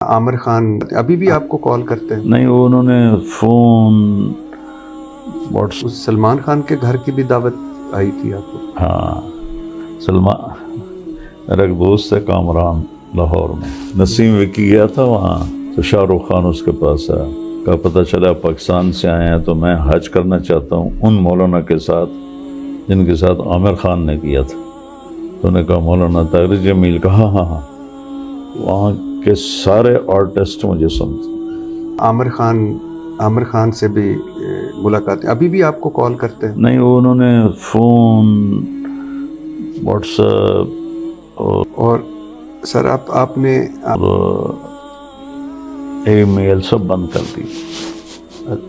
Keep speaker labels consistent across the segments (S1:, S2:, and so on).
S1: عامر خان ابھی بھی آپ کو کال کرتے ہیں؟
S2: نہیں، وہ انہوں نے فون
S1: اس سلمان خان کے گھر کی بھی دعوت آئی تھی آپ کو؟
S2: ہاں، سلمان میرا ایک دوست ہے کامران لاہور میں، نسیم وکی گیا تھا وہاں تو شاہ رخ خان اس کے پاس آیا، کا پتہ چلا پاکستان سے آئے ہیں تو میں حج کرنا چاہتا ہوں ان مولانا کے ساتھ جن کے ساتھ عامر خان نے کیا تھا۔ تو نے کہا مولانا طاہر جمیل کا، ہاں ہاں ہاں، وہاں کے سارے آرٹسٹ مجھے سنتے۔
S1: عامر خان سے بھی ملاقات ابھی بھی آپ کو کال کرتے ہیں؟
S2: نہیں، وہ انہوں نے فون، واٹس ایپ
S1: اور سر آپ نے
S2: ای میل سب بند کر دی۔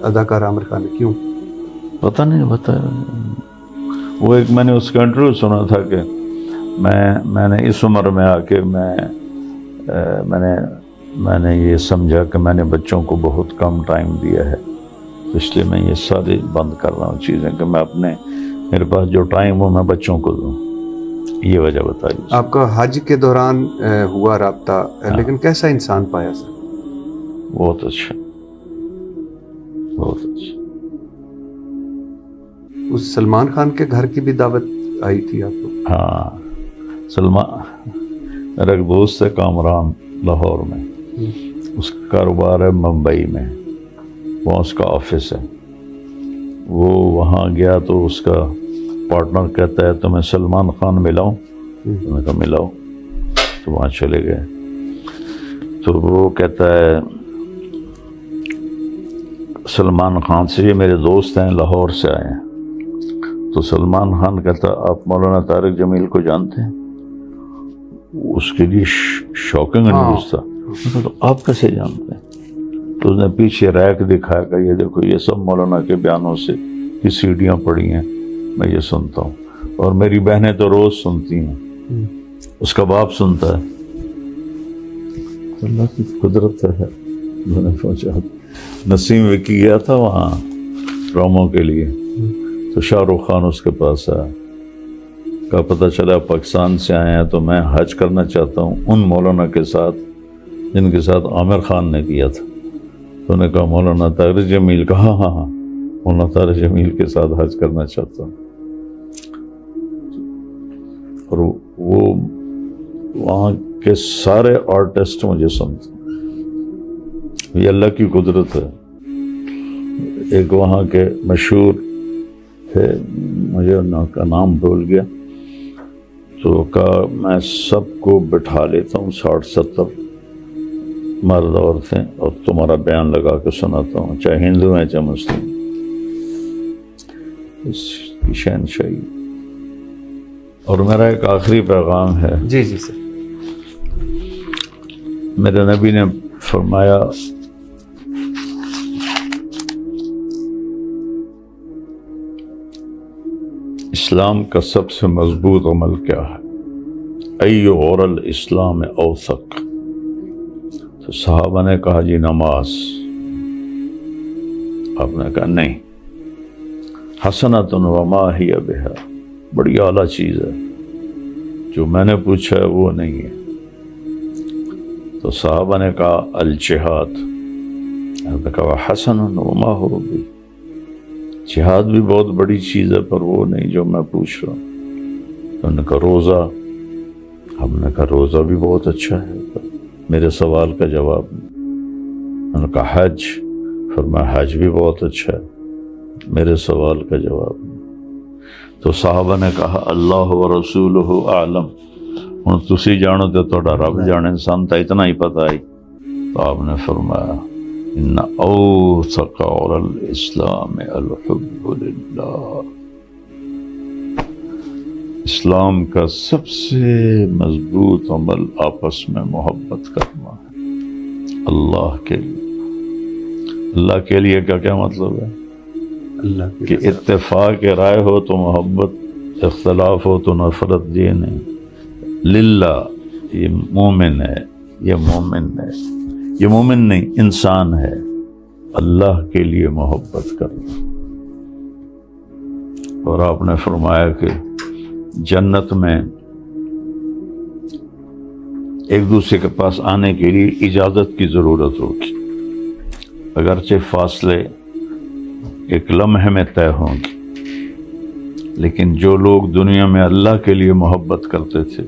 S1: اداکار عامر خان نے کیوں؟
S2: پتہ نہیں بتایا۔ وہ ایک میں نے اس کا انٹرویو سنا تھا کہ میں نے اس عمر میں آ کے میں نے یہ سمجھا کہ میں نے بچوں کو بہت کم ٹائم دیا ہے، اس لیے میں یہ ساری بند کر رہا ہوں چیزیں کہ میرے پاس جو ٹائم ہو میں بچوں کو دوں۔ یہ وجہ بتائی۔
S1: آپ کا حج کے دوران ہوا رابطہ، لیکن کیسا انسان پایا سر؟
S2: بہت اچھا، بہت اچھا۔
S1: اس سلمان خان کے گھر کی بھی دعوت آئی تھی آپ کو؟
S2: ہاں، سلمان میرا ایک دوست ہے کامران لاہور میں، اس کا کاروبار ہے ممبئی میں، وہاں اس کا آفس ہے۔ وہ وہاں گیا تو اس کا پارٹنر کہتا ہے تو میں سلمان خان ملاؤں؟ تو میں کہا ملاؤ، تو وہاں چلے گئے۔ تو وہ کہتا ہے سلمان خان سے، یہ میرے دوست ہیں لاہور سے آئے ہیں۔ تو سلمان خان کہتا آپ مولانا طارق جمیل کو جانتے ہیں؟ اس کے لیے شاکنگ نیوز تھا۔ تو آپ کیسے جانتے ہیں؟ تو اس نے پیچھے ریک دکھایا کہ یہ دیکھو یہ سب مولانا کے بیانوں سے یہ سیڈیاں پڑی ہیں، میں یہ سنتا ہوں، اور میری بہنیں تو روز سنتی ہیں، اس کا باپ سنتا ہے۔ اللہ کی قدرت ہے، میں نے پہنچا۔ نسیم وکی گیا تھا وہاں پرومو کے لیے تو شاہ رخ خان اس کے پاس آیا، کا پتہ چلا پاکستان سے آئے ہیں تو میں حج کرنا چاہتا ہوں ان مولانا کے ساتھ جن کے ساتھ عامر خان نے کیا تھا۔ تو نے کہا مولانا طاہر جمیل کا، ہاں ہاں ہاں، مولانا طاہر جمیل کے ساتھ حج کرنا چاہتا ہوں۔ اور وہ وہاں کے سارے آرٹسٹ مجھے سنتے۔ یہ اللہ کی قدرت ہے۔ ایک وہاں کے مشہور تھے، مجھے ان کا نام بھول گیا، تو کہا میں سب کو بٹھا لیتا ہوں 60-70 مرد عورتیں، اور تمہارا بیان لگا کے سناتا ہوں، چاہے ہندو ہیں چاہے مسلم۔ اس کی شہنشاہی۔ اور میرا ایک آخری پیغام ہے۔
S1: جی جی سر۔
S2: میرے نبی نے فرمایا اسلام کا سب سے مضبوط عمل کیا ہے؟ ای غور الاسلام اوثق۔ تو صحابہ نے کہا جی نماز۔ آپ نے کہا نہیں، حسنۃ وما ہی بہا، بڑی اعلیٰ چیز ہے، جو میں نے پوچھا ہے وہ نہیں ہے۔ تو صحابہ نے کہا الجہاد۔ آپ نے کہا حسن وما ہو بھی، جہاد بھی بہت بڑی چیز ہے پر وہ نہیں جو میں پوچھ رہا ہوں۔ تو انہوں نے کہا روزہ۔ ہم نے کہا روزہ بھی بہت اچھا ہے پر میرے سوال کا جواب نہیں۔ انہوں نے کہا حج۔ فرمایا حج بھی بہت اچھا ہے، میرے سوال کا جواب نہیں۔ تو صحابہ نے کہا اللہ و رسولہ اعلم، ہن تسی جانو تے تہاڈا رب جانے، انسان تا اتنا ہی پتہ ہے۔ تو آپ نے فرمایا ان اوثق عور الاسلام الحب للہ، اسلام کا سب سے مضبوط عمل آپس میں محبت کرنا ہے اللہ کے لیے۔ اللہ کے لیے کا کیا مطلب ہے؟
S1: اللہ
S2: کہ اتفاق رائے ہو تو محبت، اختلاف ہو تو نفرت، یہ نہیں۔ للہ، یہ مومن ہے، یہ مومن ہے، یہ مومن نہیں انسان ہے، اللہ کے لیے محبت کرنا۔ اور آپ نے فرمایا کہ جنت میں ایک دوسرے کے پاس آنے کے لیے اجازت کی ضرورت ہوگی، اگرچہ فاصلے ایک لمحے میں طے ہوں گے، لیکن جو لوگ دنیا میں اللہ کے لیے محبت کرتے تھے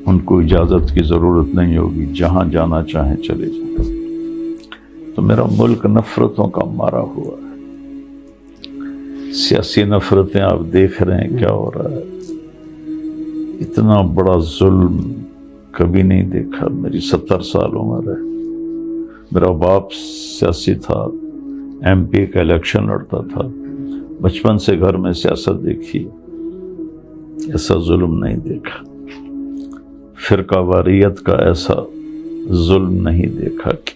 S2: ان کو اجازت کی ضرورت نہیں ہوگی، جہاں جانا چاہیں چلے جائیں۔ تو میرا ملک نفرتوں کا مارا ہوا ہے، سیاسی نفرتیں آپ دیکھ رہے ہیں کیا ہو رہا ہے، اتنا بڑا ظلم کبھی نہیں دیکھا۔ میری 70 سال عمر ہے، میرا باپ سیاسی تھا، ایم پی کا الیکشن لڑتا تھا، بچپن سے گھر میں سیاست دیکھی، ایسا ظلم نہیں دیکھا، فرقہ واریت کا ایسا ظلم نہیں دیکھا کہ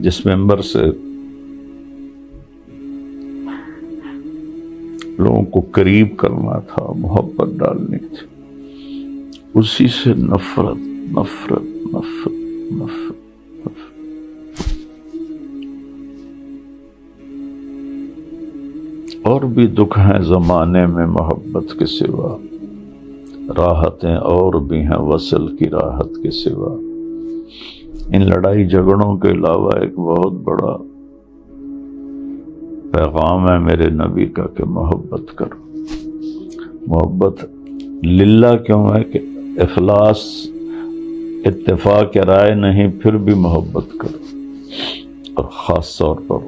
S2: جس ممبر سے لوگوں کو قریب کرنا تھا، محبت ڈالنی تھی، اسی سے نفرت نفرت نفرت نفرت نفرت۔ اور بھی دکھ ہیں زمانے میں محبت کے سوا، راحتیں اور بھی ہیں وصل کی راحت کے سوا۔ ان لڑائی جھگڑوں کے علاوہ ایک بہت بڑا پیغام ہے میرے نبی کا کہ محبت کرو۔ محبت للہ کیوں ہے کہ اخلاص اتفاق یا رائے نہیں، پھر بھی محبت کرو، اور خاص طور پر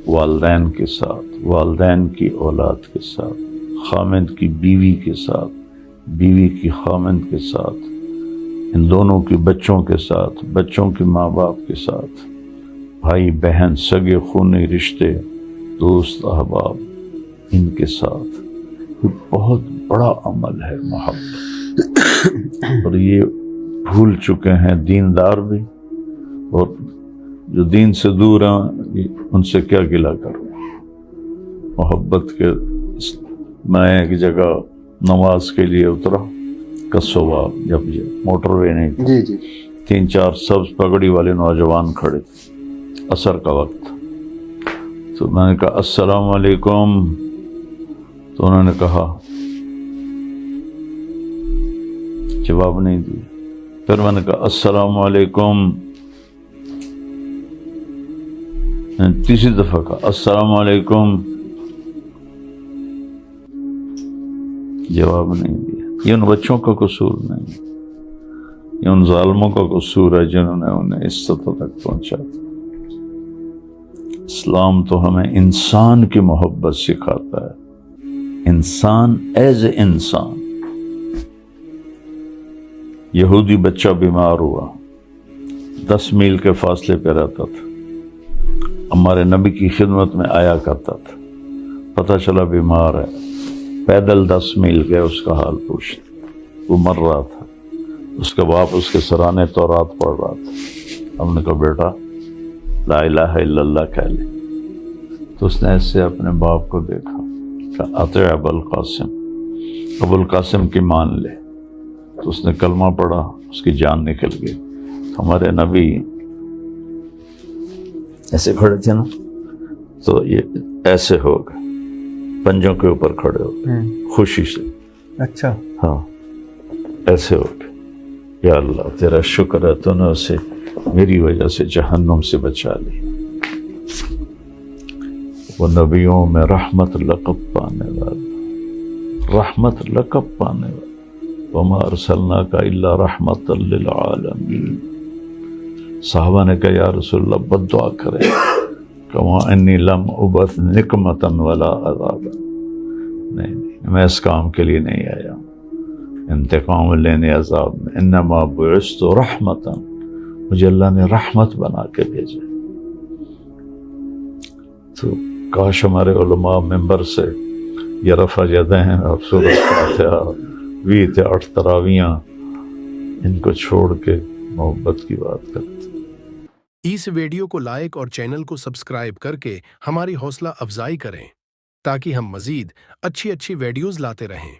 S2: والدین کے ساتھ، والدین کی اولاد کے ساتھ، خامند کی بیوی کے ساتھ، بیوی کی خامند کے ساتھ، ان دونوں کی بچوں کے ساتھ، بچوں کے ماں باپ کے ساتھ، بھائی بہن، سگے خونی رشتے، دوست احباب، ان کے ساتھ۔ یہ بہت بڑا عمل ہے محبت، اور یہ بھول چکے ہیں دیندار بھی، اور جو دین سے دور ہیں ان سے کیا گلہ کروں۔ محبت کے میں ایک جگہ نماز کے لیے اترا، کسوا، جب یہ موٹر وے نہیں تھی،
S1: جی
S2: 3-4 سبز پگڑی والے نوجوان کھڑے تھے، عصر کا وقت، تو میں نے کہا السلام علیکم، تو انہوں نے کہا، جواب نہیں دیا، پھر میں نے کہا السلام علیکم، میں نے تیسری دفعہ کہا السلام علیکم، جواب نہیں دیا۔ یہ ان بچوں کا قصور نہیں، یہ ان ظالموں کا قصور ہے جنہوں نے انہیں اس سطح تک پہنچا تھا۔ اسلام تو ہمیں انسان کی محبت سکھاتا ہے، انسان ایز اے انسان۔ یہودی بچہ بیمار ہوا، 10 میل کے فاصلے پہ رہتا تھا، ہمارے نبی کی خدمت میں آیا کرتا تھا، پتہ چلا بیمار ہے، پیدل 10 میل گئے اس کا حال پوچھتے، وہ مر رہا تھا، اس کا باپ اس کے سرانے تورات پڑھ رہا تھا۔ ہم نے کہا بیٹا لا الہ الا اللہ کہہ لے، تو اس نے ایسے اپنے باپ کو دیکھا، کہا اطیع ابا القاسم، ابو القاسم کی مان لے، تو اس نے کلمہ پڑھا، اس کی جان نکل گئی۔ ہمارے نبی ایسے کھڑے تھے نا، تو یہ ایسے ہو گئے، پنجوں کے اوپر کھڑے ہو گئے خوشی سے،
S1: اچھا،
S2: ہاں ایسے ہو گئے، یا اللہ تیرا شکر ہے تو نے اسے میری وجہ سے جہنم سے بچا لی۔ وہ نبیوں میں رحمت لقب پانے والا، رحمت لقب پانے والا، وما ارسلناک الا رحمت للعالمین۔ صحابہ نے کہا یا رسول اللہ بد دعا کرے، کما انی لم ابعث نقمتا ولا عذابا، نہیں میں اس کام کے لیے نہیں آیا انتقام لینے عذاب میں، انما بعثت رحمتا، مجھے اللہ نے رحمت بنا کے بھیجا۔ تو کاش ہمارے علماء ممبر سے یہ رفع یدین اور سورۃ فاتحہ 20 تراویاں ان کو چھوڑ کے محبت کی بات کرتے۔
S3: اس ویڈیو کو لائک اور چینل کو سبسکرائب کر کے ہماری حوصلہ افزائی کریں تاکہ ہم مزید اچھی ویڈیوز لاتے رہیں۔